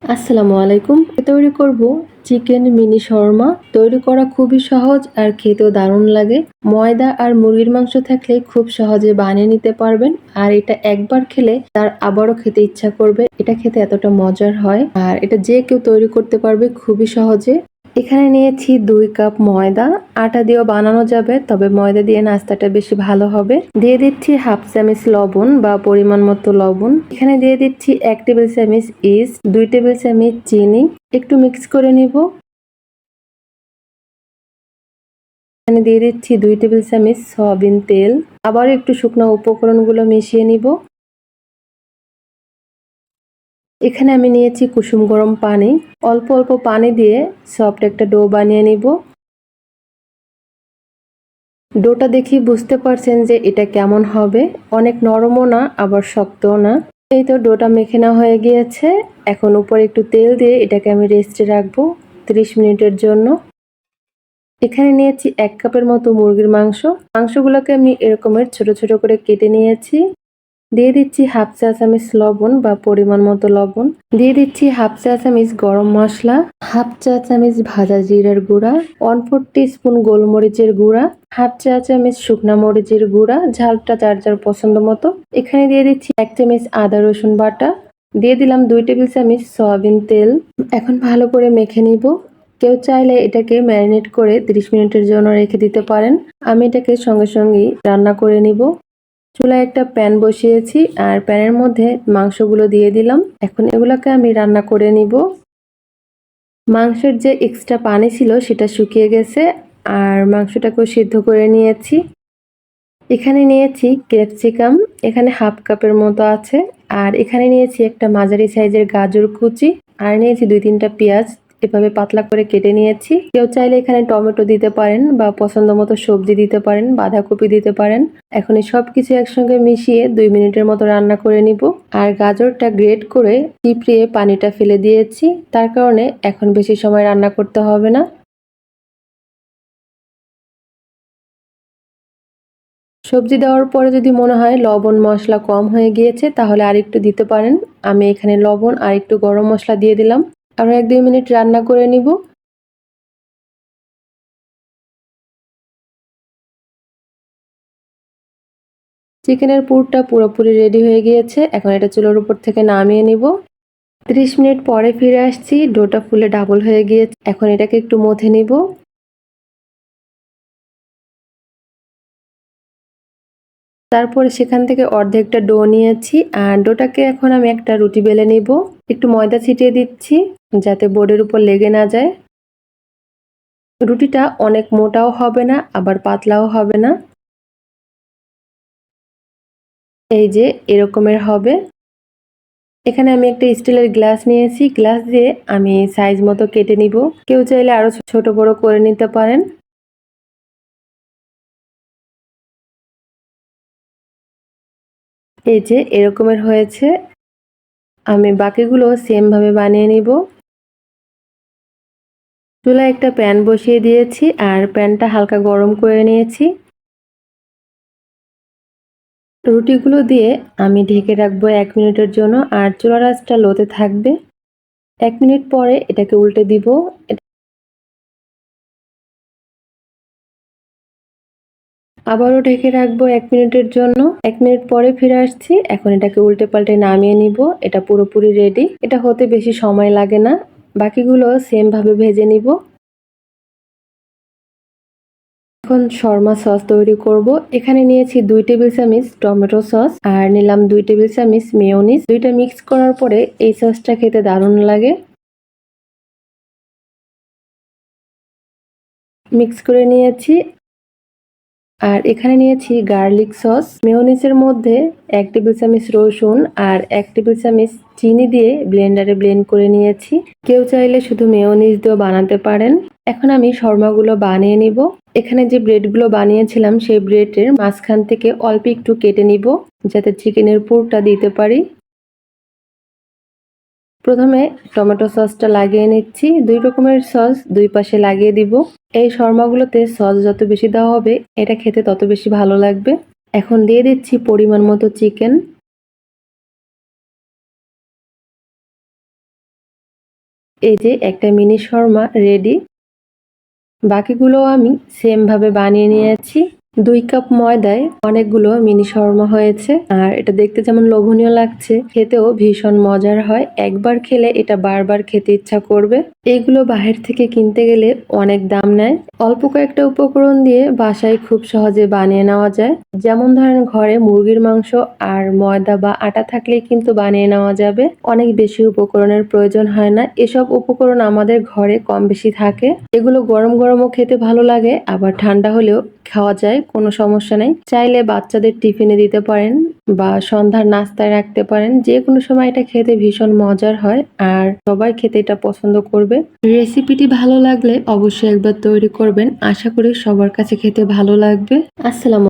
আসসালামু আলাইকুম। তৈরি করব চিকেন মিনি শর্মা। তৈরি করা খুবই সহজ আর খেতেও দারুণ লাগে। ময়দা আর মুরগির মাংস থাকলে খুব সহজে বানিয়ে নিতে পারবেন। আর এটা একবার খেলে তার আবারও খেতে ইচ্ছা করবে। এটা খেতে এতটা মজার হয় আর এটা যে কেউ তৈরি করতে পারবে খুবই সহজে। এখানে নিয়েছি 2 কাপ ময়দা। আটা দিয়েও বানানো যাবে, তবে ময়দা দিয়ে নাস্তাটা বেশি ভালো হবে। দিয়ে দিচ্ছি হাফ চামচ লবণ বা পরিমাণ মতো লবণ। এখানে দিয়ে দিচ্ছি 1 টেবিল চামচ ইস্ট, 2 টেবিল চামচ চিনি। একটু মিক্স করে নিব। এখানে দিয়ে দিচ্ছি 2 টেবিল চামচ সয়াবিন তেল। আবার একটু শুকনো উপকরণগুলো মিশিয়ে নিব। এখানে আমি নিয়েছি কুসুম গরম পানি। অল্প অল্প পানি দিয়ে সফট একটা ডো বানিয়ে নিব। ডোটা দেখি বুঝতে পারছেন যে এটা কেমন হবে। অনেক নরমও না আবার শক্তও না। এই তো ডোটা মেখে নেওয়া হয়ে গিয়েছে। এখন উপরে একটু তেল দিয়ে এটাকে আমি রেস্টে রাখবো 30 মিনিটের জন্য। এখানে নিয়েছি 1 কাপের মতো মুরগির মাংস। মাংসগুলোকে আমি এরকমের ছোট ছোট করে কেটে নিয়েছি। দিয়ে দিচ্ছি হাফ চা চামচ লবণ বা পরিমাণ মতো লবণ। দিয়ে দিচ্ছি হাফ চা চামচ গরম মশলা, হাফ চা চামচ ভাজা জিরার গুঁড়া, 1/4 টিস্পুন গোলমরিচের গুঁড়া, হাফ চা চামচ শুকনা মরিচের গুঁড়া, ঝালটা যার যার পছন্দ মতো। এখানে দিয়ে দিচ্ছি 1 চামচ আদা রসুন বাটা। দিয়ে দিলাম 2 টেবিল চামচ সয়াবিন তেল। এখন ভালো করে মেখে নিব। কেউ চাইলে এটাকে ম্যারিনেট করে 30 মিনিটের জন্য রেখে দিতে পারেন। আমি এটাকে সঙ্গে সঙ্গেই রান্না করে নিব। চুলায় একটা প্যান বসিয়েছি আর প্যানের মধ্যে মাংসগুলো দিয়ে দিলাম। এখন এগুলোকে আমি রান্না করে নিব। মাংসের যে এক্সট্রা পানি ছিল সেটা শুকিয়ে গেছে আর মাংসটাকেও সিদ্ধ করে নিয়েছি। এখানে নিয়েছি ক্যাপসিকাম, এখানে হাফ কাপের মতো আছে। আর এখানে নিয়েছি একটা মাঝারি সাইজের গাজর কুচি আর নিয়েছি 2-3টা পেঁয়াজ। এভাবে পাতলা করে কেটে নিয়েছি। কেউ চাইলে এখানে টমেটো দিতে পারেন বা পছন্দ মতো সবজি দিতে পারেন, বাঁধাকপি দিতে পারেন। এখন এই সবকিছু একসঙ্গে মিশিয়ে 2 মিনিটের মতো রান্না করে নিব। আর গাজরটা গ্রেট করে চিপড়িয়ে পানিটা ফেলে দিয়েছি। তার কারণে এখন বেশি সময় রান্না করতে হবে না। সবজি দেওয়ার পরে যদি মনে হয় লবণ মশলা কম হয়ে গিয়েছে তাহলে আরেকটু দিতে পারেন। আমি এখানে লবণ আর একটু গরম মশলা দিয়ে দিলাম। আরো 1-2 মিনিট রান্না করে নিব। চিকেনের পুরটা পুরোপুরি রেডি হয়ে গিয়েছে। এখন এটা চুলার উপর থেকে নামিয়ে নিব। 30 মিনিট পরে ফিরে আসছি। ডোটা ফুলে ডাবল হয়ে গিয়েছে। এখন এটাকে একটু মথে নিব। তারপরে সেখান থেকে অর্ধেকটা ডো নিয়েছি আর ডোটাকে এখন আমি একটা রুটি বেলে নিব। একটু ময়দা ছিটিয়ে দিচ্ছি যাতে বোর্ডের উপর লেগে না যায়। রুটিটা অনেক মোটাও হবে না আবার পাতলাও হবে না। এই যে এরকমের হবে। এখানে আমি একটা স্টিলের গ্লাস নিয়েছি। গ্লাস দিয়ে আমি সাইজ মতো কেটে নিব। কেউ চাইলে আরো ছোট বড় করে নিতে পারেন। এই যে এরকমের হয়েছে। আমি বাকিগুলো সেম ভাবে বানিয়ে নিব। চুলায় একটা প্যান বসিয়ে দিয়েছি আর প্যানটা হালকা গরম করে নিয়েছি। রুটিগুলো দিয়ে আমি ঢেকে রাখবো 1 মিনিটের জন্য আর চুলার আঁচটা লোতে থাকবে। 1 মিনিট পরে এটাকে উল্টে দিব। আবারও ঢেকে রাখবো 1 মিনিটের জন্য। 1 মিনিট পরে ফিরে আসছি। এখন এটাকে উল্টে পাল্টে নামিয়ে নিব। এটা পুরোপুরি রেডি। এটা হতে বেশি সময় লাগে না। বাকিগুলো সেম ভাবে ভেজে নিব। এখন শর্মা সস তৈরি করব। এখানে নিয়েছি 2 টেবিল চামচ টমেটো সস আর নিলাম 2 টেবিল চামচ মেয়োনিজ। দুইটা মিক্স করার পরে এই সসটা খেতে দারুণ লাগে। মিক্স করে নিয়েছি। আর এখানে নিয়েছি গার্লিক সস। মেয়োনিজের মধ্যে 1 টেবিল চামচ রসুন আর 1 টেবিল চামচ চিনি দিয়ে ব্লেন্ডারে ব্লেন্ড করে নিয়েছি। কেউ চাইলে শুধু মেয়োনিজ দিয়েও বানাতে পারেন। এখন আমি শর্মাগুলো বানিয়ে নিব। এখানে যে ব্রেডগুলো বানিয়েছিলাম সেই ব্রেডের মাঝখান থেকে অল্প একটু কেটে নিব যাতে চিকেনের পুরটা দিতে পারি। প্রথমে টমেটো সসটা লাগিয়ে নিচ্ছি। 2 রকমের সস 2 পাশে লাগিয়ে দিব। এই শর্মাগুলোতে সস যত বেশি দেওয়া হবে এটা খেতে তত বেশি ভালো লাগবে। এখন দিয়ে দিচ্ছি পরিমাণ মতো চিকেন। এই যে একটা মিনি শর্মা রেডি। বাকিগুলো আমি সেম ভাবে বানিয়ে নিয়েছি। 2 কাপ ময়দায় অনেকগুলো মিনি শর্মা হয়েছে। আর এটা দেখতে যেমন লোভনীয় লাগছে, খেতেও ভীষণ মজার হয়। একবার খেলে এটা বারবার খেতে ইচ্ছা করবে। এগুলো বাহির থেকে কিনতে গেলে অনেক দাম নেয়। অল্প কয়েকটা উপকরণ দিয়ে বাসায় খুব সহজে বানিয়ে নেওয়া যায়। যেমন ধরেন ঘরে মুরগির মাংস আর ময়দা বা আটা থাকলেই কিন্তু বানিয়ে নেওয়া যাবে। অনেক বেশি উপকরণের প্রয়োজন হয় না। এসব উপকরণ আমাদের ঘরে কম বেশি থাকে। এগুলো গরম গরমও খেতে ভালো লাগে, আবার ঠান্ডা হলেও খাওয়া যায়, কোনো সমস্যা নেই। চাইলে বাচ্চাদের টিফিনে দিতে পারেন বা সন্ধ্যার নাস্তায় রাখতে পারেন। যে কোনো সময় এটা খেতে ভীষণ মজার হয় আর সবাই খেতে এটা পছন্দ করবে। রেসিপিটি ভালো লাগলে অবশ্যই একবার তৈরি করবেন। আশা করি সবার কাছে খেতে ভালো লাগবে। আসসালামু